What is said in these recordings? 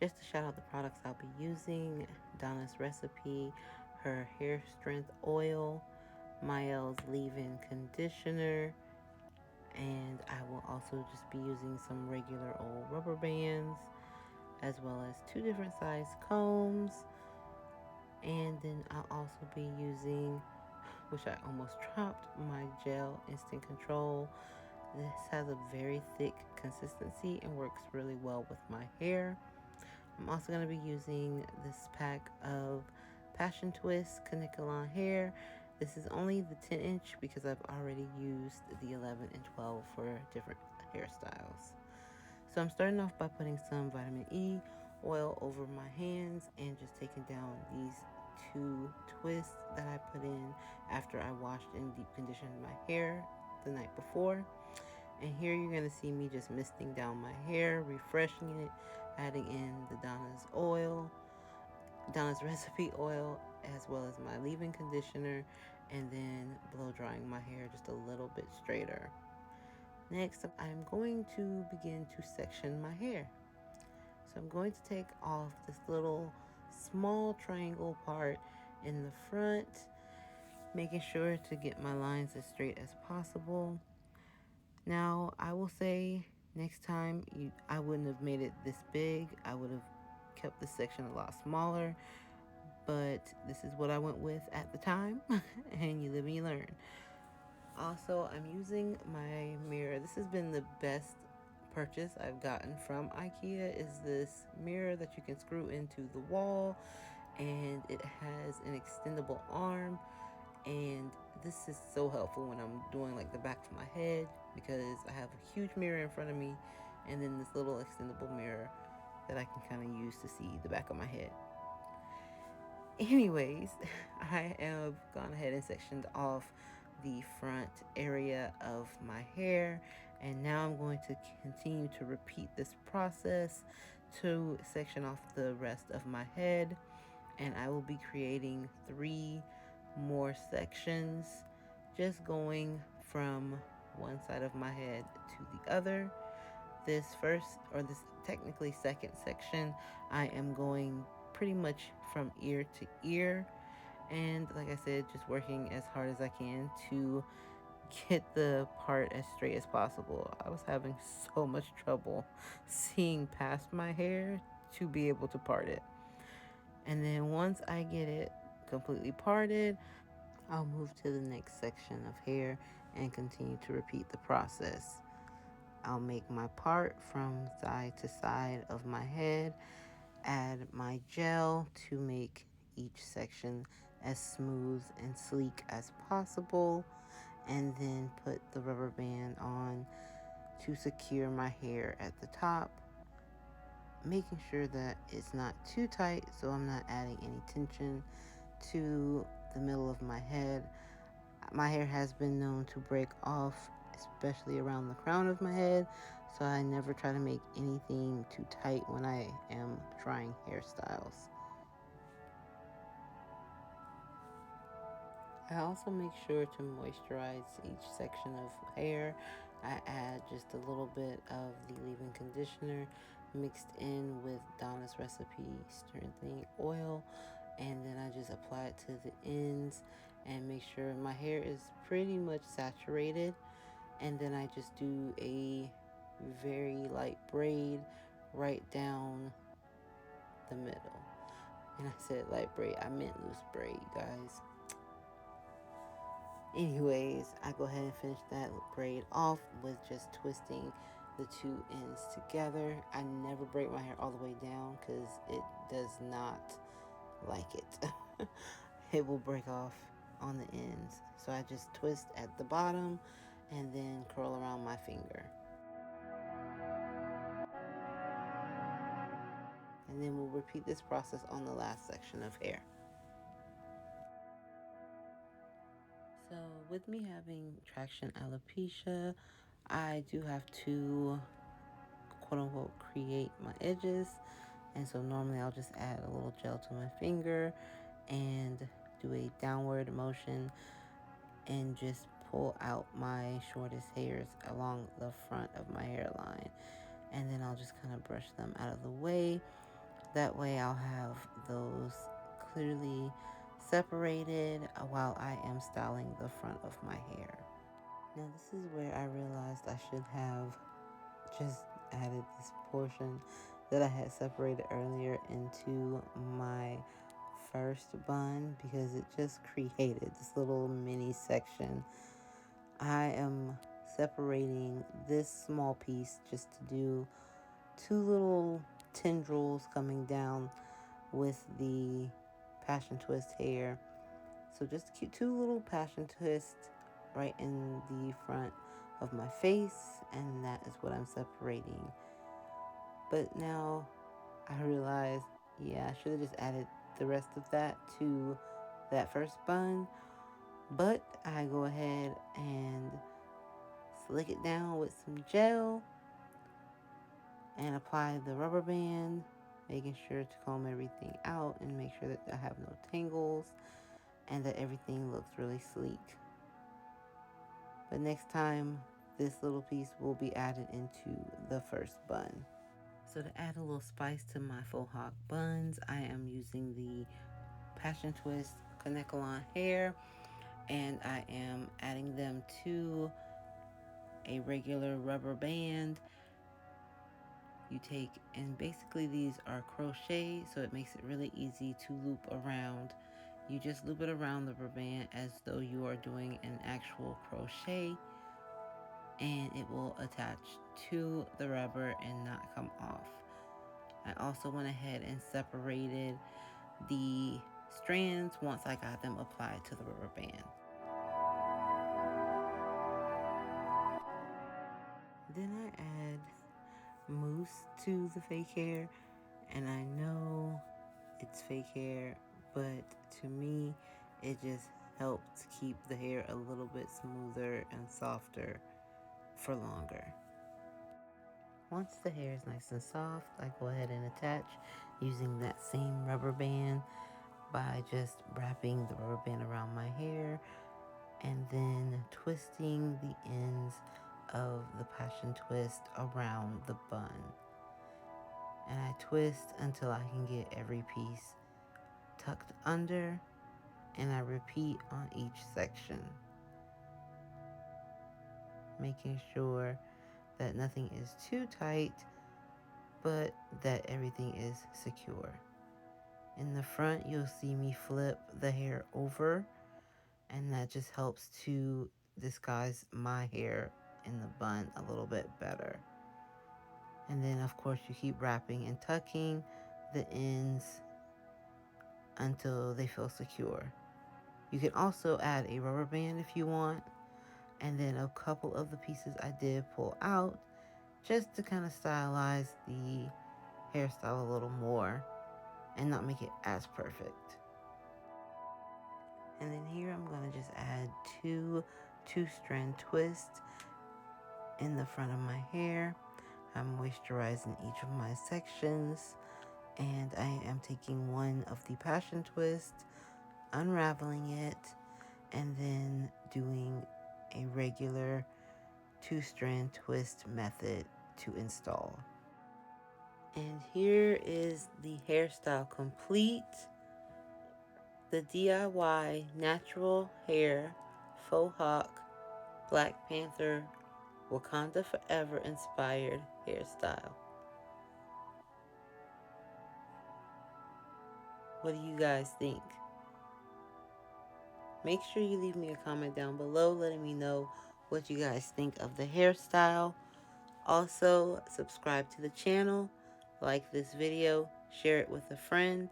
Just to shout out the products I'll be using: Donna's Recipe, her Hair Strength Oil, Mael's Leave-In Conditioner, and I will also just be using some regular old rubber bands, as well as 2 different size combs. And then I'll also be using, which I almost dropped, my gel Instant Control. This has a very thick consistency and works really well with my hair. I'm also going to be using this pack of Passion Twist Canicolon hair. This is only the 10-inch because I've already used the 11 and 12 for different hairstyles. So I'm starting off by putting some vitamin E oil over my hands and just taking down these 2 twists that I put in after I washed and deep conditioned my hair the night before. And here you're going to see me just misting down my hair, refreshing it, adding in the Donna's Recipe oil, as well as my leave-in conditioner, and then blow drying my hair just a little bit straighter. Next, I'm going to begin to section my hair. So I'm going to take off this little small triangle part in the front, making sure to get my lines as straight as possible. Now, I will say next time I wouldn't have made it this big. I would have kept this section a lot smaller, but this is what I went with at the time, and you live and you learn. Also, I'm using my mirror. This has been the best purchase I've gotten from IKEA, is this mirror that you can screw into the wall, and it has an extendable arm. And this is so helpful when I'm doing like the back of my head, because I have a huge mirror in front of me and then this little extendable mirror that I can kind of use to see the back of my head. Anyways, I have gone ahead and sectioned off the front area of my hair, and now I'm going to continue to repeat this process to section off the rest of my head, and I will be creating 3 more sections, just going from one side of my head to the other. This technically second section, I am going pretty much from ear to ear. And like I said, just working as hard as I can to get the part as straight as possible. I was having so much trouble seeing past my hair to be able to part it. And then once I get it completely parted, I'll move to the next section of hair and continue to repeat the process. I'll make my part from side to side of my head, add my gel to make each section as smooth and sleek as possible, and then put the rubber band on to secure my hair at the top, making sure that it's not too tight so I'm not adding any tension to the middle of my head. My hair has been known to break off, especially around the crown of my head, so I never try to make anything too tight when I am trying hairstyles. I also make sure to moisturize each section of hair. I add just a little bit of the leave-in conditioner mixed in with Donna's Recipe strengthening oil, and then I just apply it to the ends and make sure my hair is pretty much saturated. And then I just do a very light braid right down the middle. And I said light braid, I meant loose braid, you guys. Anyways, I go ahead and finish that braid off with just twisting the 2 ends together. I never braid my hair all the way down because it does not like it. It will break off on the ends. So I just twist at the bottom and then curl around my finger. And then we'll repeat this process on the last section of hair. So with me having traction alopecia, I do have to quote unquote create my edges. And so normally I'll just add a little gel to my finger and do a downward motion and just pull out my shortest hairs along the front of my hairline. And then I'll just kind of brush them out of the way. That way I'll have those clearly separated while I am styling the front of my hair. Now this is where I realized I should have just added this portion that I had separated earlier into my first bun, because it just created this little mini section. I am separating this small piece just to do two little tendrils coming down with the passion twist hair. So just two little passion twists right in the front of my face, and that is what I'm separating. But now I realized, yeah, I should have just added the rest of that to that first bun. But I go ahead and slick it down with some gel and apply the rubber band, making sure to comb everything out and make sure that I have no tangles and that everything looks really sleek. But next time, this little piece will be added into the first bun. So to add a little spice to my Faux-Hawk buns, I am using the Passion Twist Kanekalon hair, and I am adding them to a regular rubber band. You take, and basically these are crochet, so it makes it really easy to loop around. You just loop it around the rubber band as though you are doing an actual crochet, and it will attach to the rubber and not come off. I also went ahead and separated the strands once I got them applied to the rubber band. Then I add mousse to the fake hair, and I know it's fake hair, but to me it just helps keep the hair a little bit smoother and softer for longer. Once the hair is nice and soft, I go ahead and attach using that same rubber band by just wrapping the rubber band around my hair and then twisting the ends of the passion twist around the bun. And I twist until I can get every piece tucked under, and I repeat on each section, making sure that nothing is too tight, but that everything is secure. In the front, you'll see me flip the hair over, and that just helps to disguise my hair in the bun a little bit better. And then, of course, you keep wrapping and tucking the ends until they feel secure. You can also add a rubber band if you want, and then a couple of the pieces I did pull out just to kind of stylize the hairstyle a little more and not make it as perfect. And then here I'm going to just add two-strand twists in the front of my hair. I'm moisturizing each of my sections, and I am taking one of the passion twist, unraveling it, and then doing a regular two-strand twist method to install. And here is the hairstyle complete. The DIY natural hair Faux-Hawk Black Panther Wakanda Forever inspired hairstyle. What do you guys think? Make sure you leave me a comment down below letting me know what you guys think of the hairstyle. Also, subscribe to the channel, like this video, share it with a friend,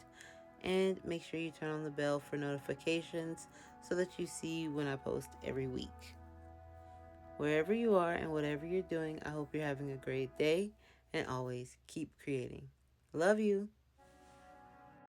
and make sure you turn on the bell for notifications so that you see when I post every week. Wherever you are and whatever you're doing, I hope you're having a great day, and always keep creating. Love you.